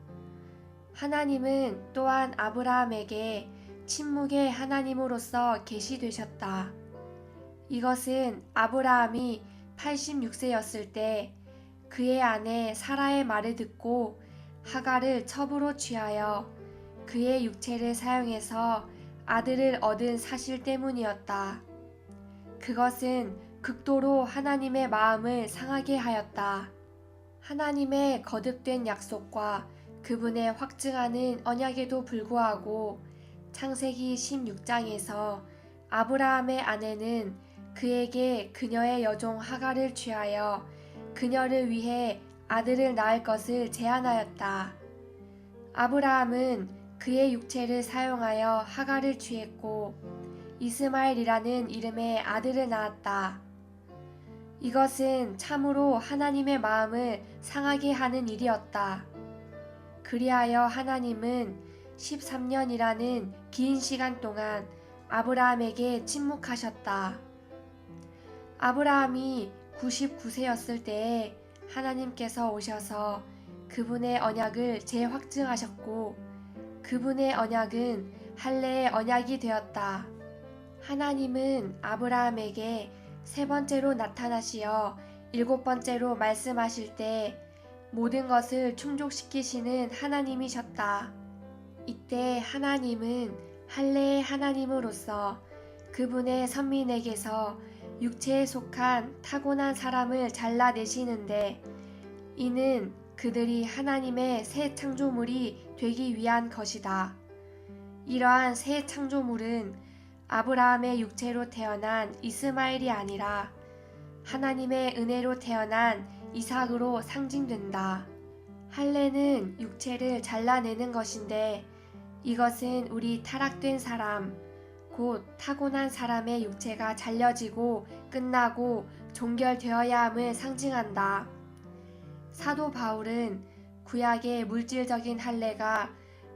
하나님은 또한 아브라함에게 침묵의 하나님으로서 계시되셨다. 이것은 아브라함이 86세였을 때 그의 아내 사라의 말을 듣고 하갈을 첩으로 취하여 그의 육체를 사용해서 아들을 얻은 사실 때문이었다. 그것은 극도로 하나님의 마음을 상하게 하였다. 하나님의 거듭된 약속과 그분의 확증하는 언약에도 불구하고 창세기 16장에서 아브라함의 아내는 그에게 그녀의 여종 하갈을 취하여 그녀를 위해 아들을 낳을 것을 제안하였다. 아브라함은 그의 육체를 사용하여 하갈을 취했고 이스마엘이라는 이름의 아들을 낳았다. 이것은 참으로 하나님의 마음을 상하게 하는 일이었다. 그리하여 하나님은 13년이라는 긴 시간 동안 아브라함에게 침묵하셨다. 아브라함이 99세였을 때에 하나님께서 오셔서 그분의 언약을 재확증하셨고 그분의 언약은 할례의 언약이 되었다. 하나님은 아브라함에게 세 번째로 나타나시어 일곱 번째로 말씀하실 때 모든 것을 충족시키시는 하나님이셨다. 이때 하나님은 할례의 하나님으로서 그분의 선민에게서 육체에 속한 타고난 사람을 잘라내시는데 이는 그들이 하나님의 새 창조물이 되기 위한 것이다. 이러한 새 창조물은 아브라함의 육체로 태어난 이스마엘이 아니라 하나님의 은혜로 태어난 이삭으로 상징된다. 할례는 육체를 잘라내는 것인데 이것은 우리 타락된 사람, 곧 타고난 사람의 육체가 잘려지고 끝나고 종결되어야 함을 상징한다. 사도 바울은 구약의 물질적인 할례가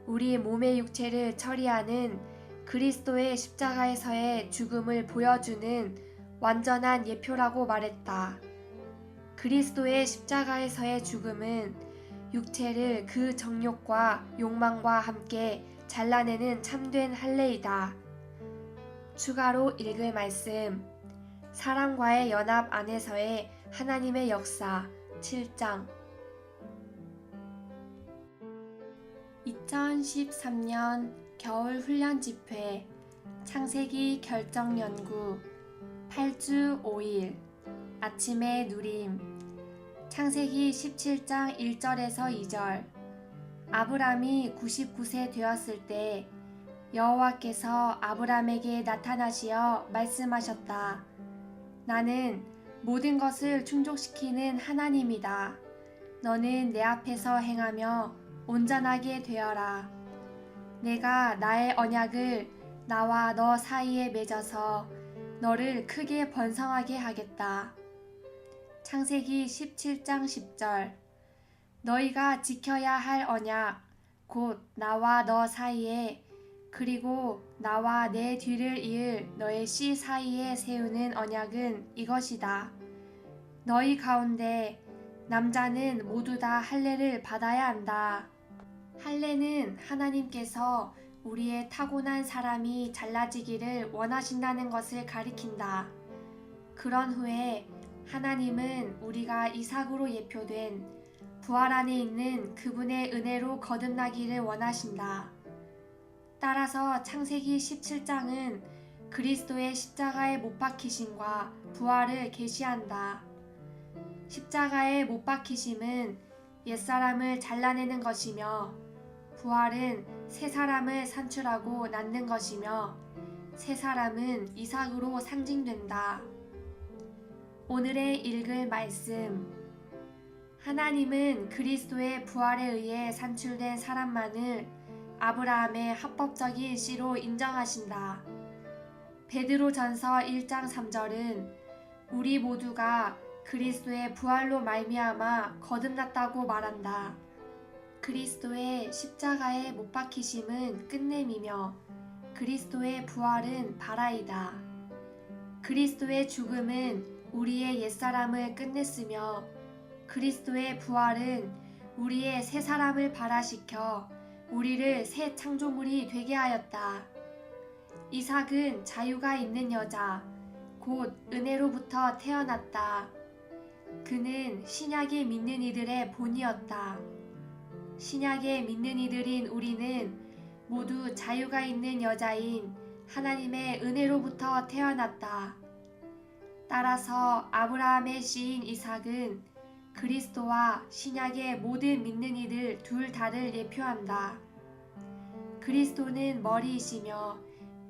우리 몸의 육체를 처리하는 그리스도의 십자가에서의 죽음을 보여주는 완전한 예표라고 말했다. 그리스도의 십자가에서의 죽음은 육체를 그 정욕과 욕망과 함께 잘라내는 참된 할례이다. 추가로 읽을 말씀 사람과의 연합 안에서의 하나님의 역사 7장 2013년 겨울 훈련 집회 창세기 결정 연구 8주 5일 아침의 누림 창세기 17장 1절에서 2절 아브람이 99세 되었을 때 여호와께서 아브람에게 나타나시어 말씀하셨다. 나는 모든 것을 충족시키는 하나님이다. 너는 내 앞에서 행하며 온전하게 되어라. 내가 나의 언약을 나와 너 사이에 맺어서 너를 크게 번성하게 하겠다. 창세기 17장 10절 너희가 지켜야 할 언약 곧 나와 너 사이에 그리고 나와 내 뒤를 이을 너의 씨 사이에 세우는 언약은 이것이다. 너희 가운데 남자는 모두 다 할례를 받아야 한다. 할례는 하나님께서 우리의 타고난 사람이 잘라지기를 원하신다는 것을 가리킨다. 그런 후에 하나님은 우리가 이삭으로 예표된 부활 안에 있는 그분의 은혜로 거듭나기를 원하신다. 따라서 창세기 17장은 그리스도의 십자가에 못 박히심과 부활을 계시한다. 십자가에 못 박히심은 옛사람을 잘라내는 것이며 부활은 새 사람을 산출하고 낳는 것이며 새 사람은 이삭으로 상징된다. 오늘의 읽을 말씀 하나님은 그리스도의 부활에 의해 산출된 사람만을 아브라함의 합법적인 씨로 인정하신다. 베드로전서 1장 3절은 우리 모두가 그리스도의 부활로 말미암아 거듭났다고 말한다. 그리스도의 십자가에 못 박히심은 끝냄이며 그리스도의 부활은 발아이다. 그리스도의 죽음은 우리의 옛사람을 끝냈으며 그리스도의 부활은 우리의 새 사람을 발화시켜 우리를 새 창조물이 되게 하였다. 이삭은 자유가 있는 여자, 곧 은혜로부터 태어났다. 그는 신약에 믿는 이들의 본이었다. 신약에 믿는 이들인 우리는 모두 자유가 있는 여자인 하나님의 은혜로부터 태어났다. 따라서 아브라함의 씨인 이삭은 그리스도와 신약의 모든 믿는 이들 둘 다를 예표한다. 그리스도는 머리이시며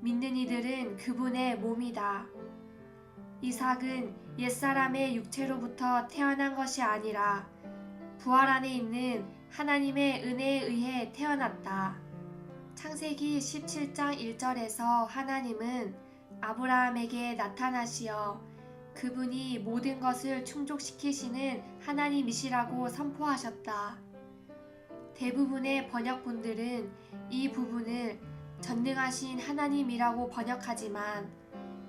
믿는 이들은 그분의 몸이다. 이삭은 옛사람의 육체로부터 태어난 것이 아니라 부활 안에 있는 하나님의 은혜에 의해 태어났다. 창세기 17장 1절에서 하나님은 아브라함에게 나타나시어 그분이 모든 것을 충족시키시는 하나님이시라고 선포하셨다. 대부분의 번역본들은 이 부분을 전능하신 하나님이라고 번역하지만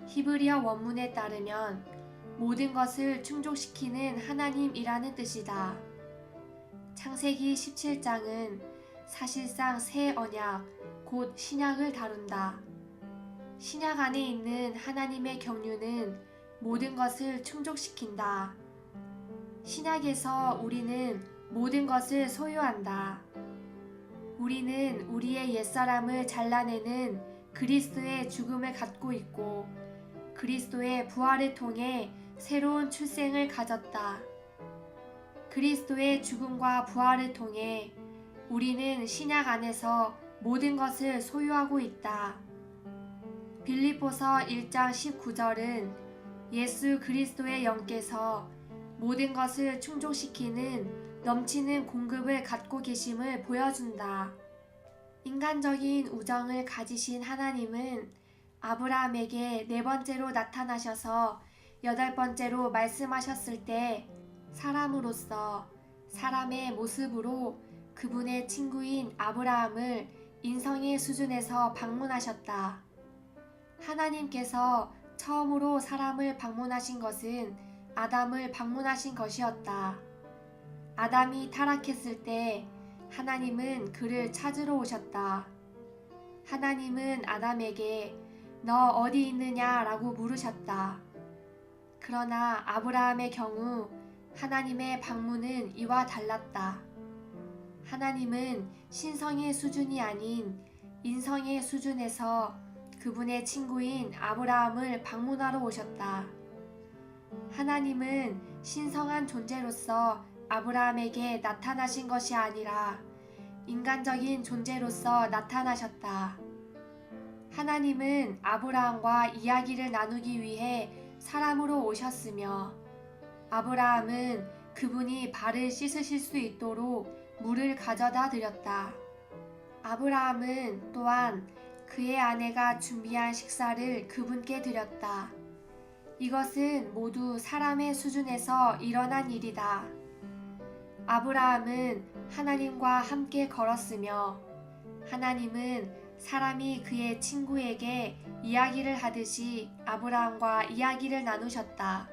히브리어 원문에 따르면 모든 것을 충족시키는 하나님이라는 뜻이다. 창세기 17장은 사실상 새 언약, 곧 신약을 다룬다. 신약 안에 있는 하나님의 경륜은 모든 것을 충족시킨다. 신약에서 우리는 모든 것을 소유한다. 우리는 우리의 옛사람을 잘라내는 그리스도의 죽음을 갖고 있고 그리스도의 부활을 통해 새로운 출생을 가졌다. 그리스도의 죽음과 부활을 통해 우리는 신약 안에서 모든 것을 소유하고 있다. 빌립보서 1장 19절은 예수 그리스도의 영께서 모든 것을 충족시키는 넘치는 공급을 갖고 계심을 보여준다. 인간적인 우정을 가지신 하나님은 아브라함에게 4번째로 나타나셔서 8번째로 말씀하셨을 때 사람으로서 사람의 모습으로 그분의 친구인 아브라함을 인성의 수준에서 방문하셨다. 하나님께서 처음으로 사람을 방문하신 것은 아담을 방문하신 것이었다. 아담이 타락했을 때 하나님은 그를 찾으러 오셨다. 하나님은 아담에게 너 어디 있느냐 라고 물으셨다. 그러나 아브라함의 경우 하나님의 방문은 이와 달랐다. 하나님은 신성의 수준이 아닌 인성의 수준에서 그분의 친구인 아브라함을 방문하러 오셨다. 하나님은 신성한 존재로서 아브라함에게 나타나신 것이 아니라 인간적인 존재로서 나타나셨다. 하나님은 아브라함과 이야기를 나누기 위해 사람으로 오셨으며 아브라함은 그분이 발을 씻으실 수 있도록 물을 가져다 드렸다. 아브라함은 또한 그의 아내가 준비한 식사를 그분께 드렸다. 이것은 모두 사람의 수준에서 일어난 일이다. 아브라함은 하나님과 함께 걸었으며 하나님은 사람이 그의 친구에게 이야기를 하듯이 아브라함과 이야기를 나누셨다.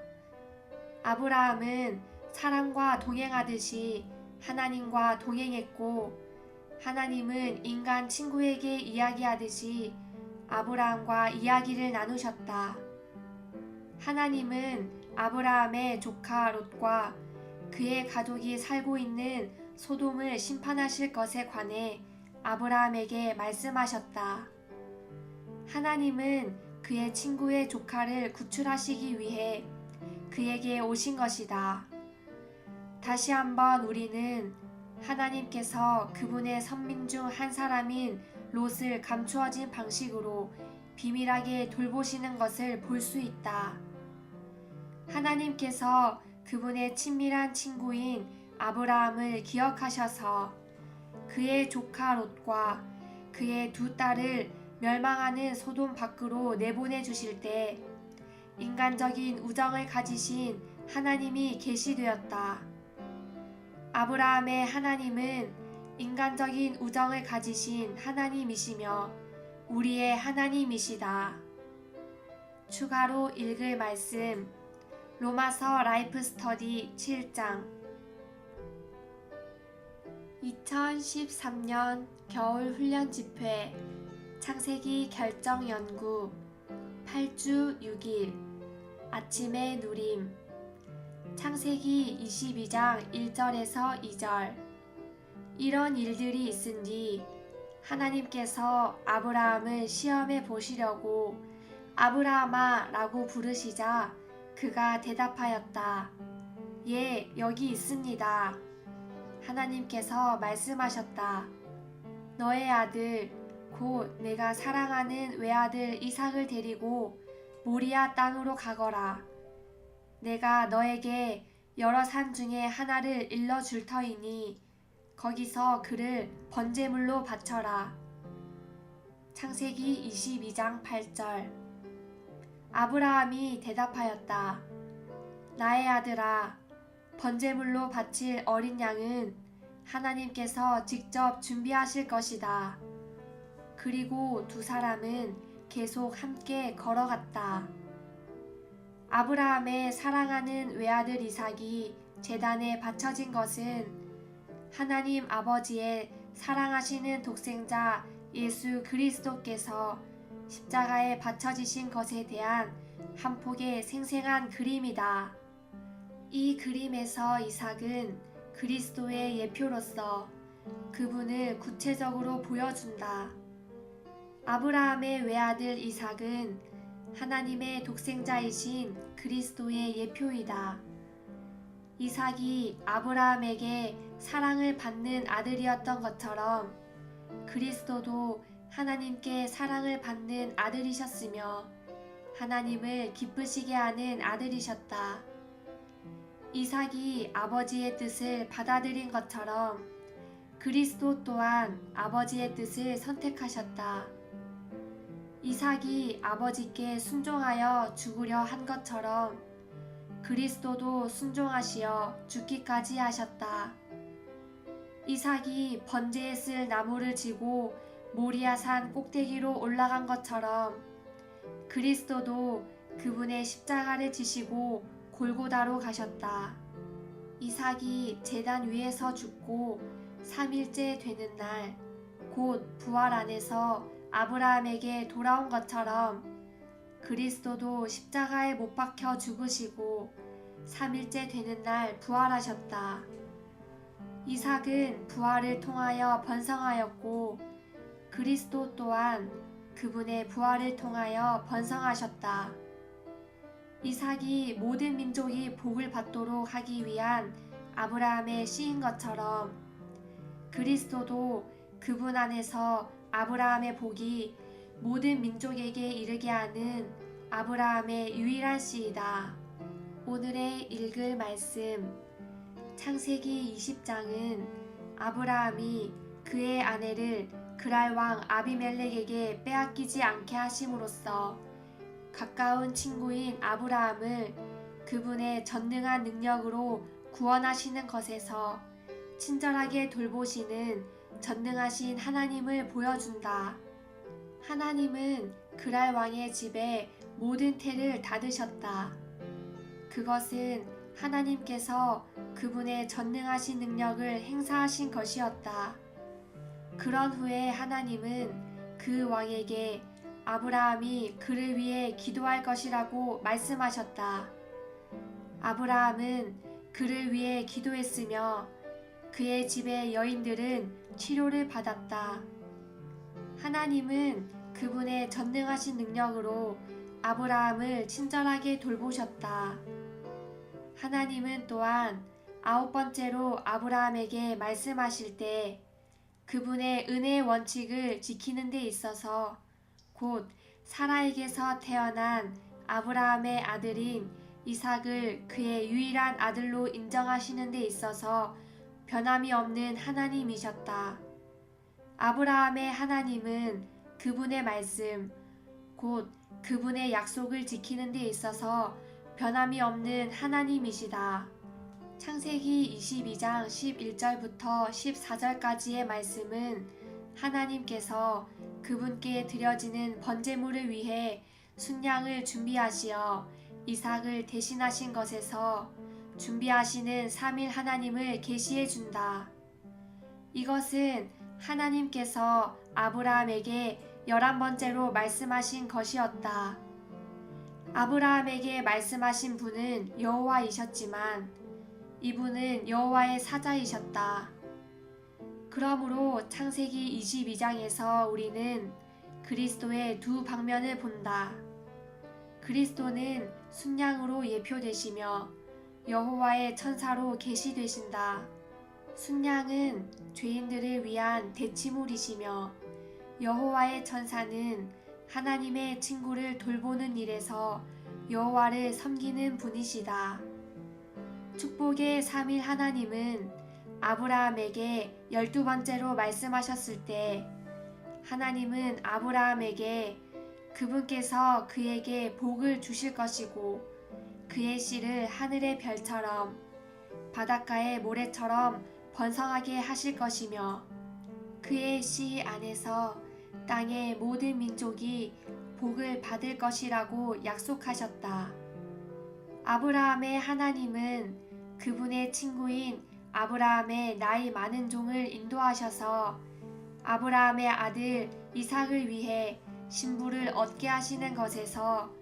아브라함은 사람과 동행하듯이 하나님과 동행했고 하나님은 인간 친구에게 이야기하듯이 아브라함과 이야기를 나누셨다. 하나님은 아브라함의 조카 롯과 그의 가족이 살고 있는 소돔을 심판하실 것에 관해 아브라함에게 말씀하셨다. 하나님은 그의 친구의 조카를 구출하시기 위해 그에게 오신 것이다. 다시 한번 우리는 하나님께서 그분의 선민 중 한 사람인 롯을 감추어진 방식으로 비밀하게 돌보시는 것을 볼 수 있다. 하나님께서 그분의 친밀한 친구인 아브라함을 기억하셔서 그의 조카 롯과 그의 두 딸을 멸망하는 소돔 밖으로 내보내 주실 때 인간적인 우정을 가지신 하나님이 계시되었다. 아브라함의 하나님은 인간적인 우정을 가지신 하나님이시며 우리의 하나님이시다. 추가로 읽을 말씀 로마서 라이프 스터디 7장 2013년 겨울 훈련 집회 창세기 결정 연구 8주 6일 아침의 누림 창세기 22장 1절에서 2절 이런 일들이 있은 뒤 하나님께서 아브라함을 시험해 보시려고 아브라함아 라고 부르시자 그가 대답하였다. 예, 여기 있습니다. 하나님께서 말씀하셨다. 너의 아들, 곧 내가 사랑하는 외아들 이삭을 데리고 모리아 땅으로 가거라. 내가 너에게 여러 산 중에 하나를 일러줄 터이니 거기서 그를 번제물로 바쳐라. 창세기 22장 8절. 아브라함이 대답하였다. 나의 아들아, 번제물로 바칠 어린 양은 하나님께서 직접 준비하실 것이다. 그리고 두 사람은 계속 함께 걸어갔다. 아브라함의 사랑하는 외아들 이삭이 제단에 바쳐진 것은 하나님 아버지의 사랑하시는 독생자 예수 그리스도께서 십자가에 바쳐지신 것에 대한 한 폭의 생생한 그림이다. 이 그림에서 이삭은 그리스도의 예표로서 그분을 구체적으로 보여준다. 아브라함의 외아들 이삭은 하나님의 독생자이신 그리스도의 예표이다. 이삭이 아브라함에게 사랑을 받는 아들이었던 것처럼 그리스도도 하나님께 사랑을 받는 아들이셨으며 하나님을 기쁘시게 하는 아들이셨다. 이삭이 아버지의 뜻을 받아들인 것처럼 그리스도 또한 아버지의 뜻을 선택하셨다. 이삭이 아버지께 순종하여 죽으려 한 것처럼 그리스도도 순종하시어 죽기까지 하셨다. 이삭이 번제에 쓸 나무를 지고 모리아산 꼭대기로 올라간 것처럼 그리스도도 그분의 십자가를 지시고 골고다로 가셨다. 이삭이 제단 위에서 죽고 3일째 되는 날, 곧 부활 안에서 아브라함에게 돌아온 것처럼 그리스도도 십자가에 못 박혀 죽으시고 3일째 되는 날 부활하셨다. 이삭은 부활을 통하여 번성하였고 그리스도 또한 그분의 부활을 통하여 번성하셨다. 이삭이 모든 민족이 복을 받도록 하기 위한 아브라함의 씨인 것처럼 그리스도도 그분 안에서 아브라함의 복이 모든 민족에게 이르게 하는 아브라함의 유일한 씨이다. 오늘의 읽을 말씀 창세기 20장은 아브라함이 그의 아내를 그랄 왕 아비멜렉에게 빼앗기지 않게 하심으로써 가까운 친구인 아브라함을 그분의 전능한 능력으로 구원하시는 것에서 친절하게 돌보시는 전능하신 하나님을 보여준다. 하나님은 그랄 왕의 집에 모든 태를 닫으셨다. 그것은 하나님께서 그분의 전능하신 능력을 행사하신 것이었다. 그런 후에 하나님은 그 왕에게 아브라함이 그를 위해 기도할 것이라고 말씀하셨다. 아브라함은 그를 위해 기도했으며 그의 집의 여인들은 치료를 받았다. 하나님은 그분의 전능하신 능력으로 아브라함을 친절하게 돌보셨다. 하나님은 또한 9번째로 아브라함에게 말씀하실 때 그분의 은혜의 원칙을 지키는 데 있어서 곧 사라에게서 태어난 아브라함의 아들인 이삭을 그의 유일한 아들로 인정하시는 데 있어서 변함이 없는 하나님이셨다. 아브라함의 하나님은 그분의 말씀, 곧 그분의 약속을 지키는 데 있어서 변함이 없는 하나님이시다. 창세기 22장 11절부터 14절까지의 말씀은 하나님께서 그분께 드려지는 번제물을 위해 순양을 준비하시어 이삭을 대신하신 것에서 준비하시는 3일 하나님을 계시해 준다. 이것은 하나님께서 아브라함에게 11번째로 말씀하신 것이었다. 아브라함에게 말씀하신 분은 여호와이셨지만 이분은 여호와의 사자이셨다. 그러므로 창세기 22장에서 우리는 그리스도의 두 방면을 본다. 그리스도는 순양으로 예표되시며 여호와의 천사로 계시되신다. 순양은 죄인들을 위한 대치물이시며 여호와의 천사는 하나님의 친구를 돌보는 일에서 여호와를 섬기는 분이시다. 축복의 3일 하나님은 아브라함에게 12번째로 말씀하셨을 때 하나님은 아브라함에게 그분께서 그에게 복을 주실 것이고 그의 씨를 하늘의 별처럼 바닷가의 모래처럼 번성하게 하실 것이며 그의 씨 안에서 땅의 모든 민족이 복을 받을 것이라고 약속하셨다. 아브라함의 하나님은 그분의 친구인 아브라함의 나이 많은 종을 인도하셔서 아브라함의 아들 이삭을 위해 신부를 얻게 하시는 것에서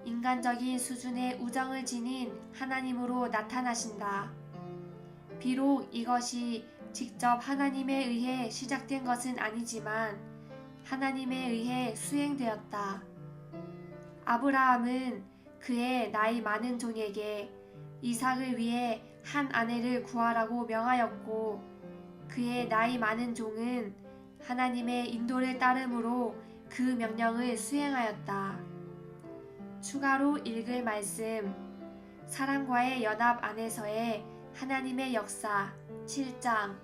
인간적인 수준의 우정을 지닌 하나님으로 나타나신다. 비록 이것이 직접 하나님에 의해 시작된 것은 아니지만 하나님에 의해 수행되었다. 아브라함은 그의 나이 많은 종에게 이삭을 위해 한 아내를 구하라고 명하였고 그의 나이 많은 종은 하나님의 인도를 따름으로 그 명령을 수행하였다. 추가로 읽을 말씀 사람과의 연합 안에서의 하나님의 역사 7장